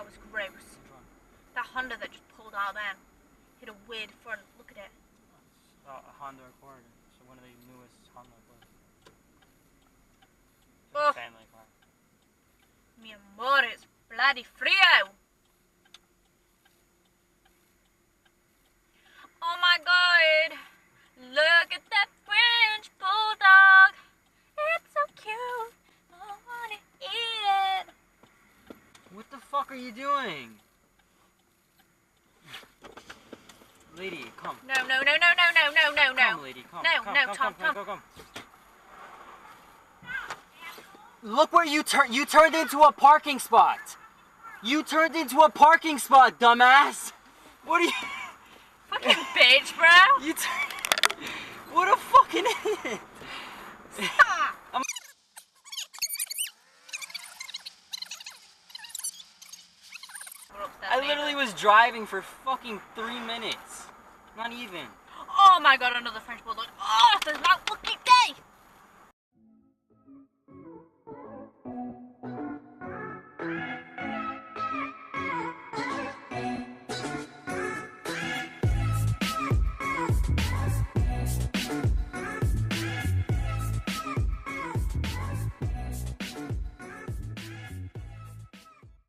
car was gross. That Honda that just pulled out then. Hit a weird front. Look at it. It's a Honda Accord. So one of the newest Honda Accords. It's a family car. Mi amor, it's bloody frio. Oh my god. Look at that French bulldog. It's so cute. I wanna eat it. What the fuck are you doing? Lady, come. No. Come, lady, come. Come. Look where you turned into a parking spot. You turned into a parking spot, dumbass. What are you? Fucking bitch, bro. You what a fucking idiot. Stop. I literally was driving for fucking 3 minutes. Not even. Oh my god, another French bulldog. Oh, there's no fucking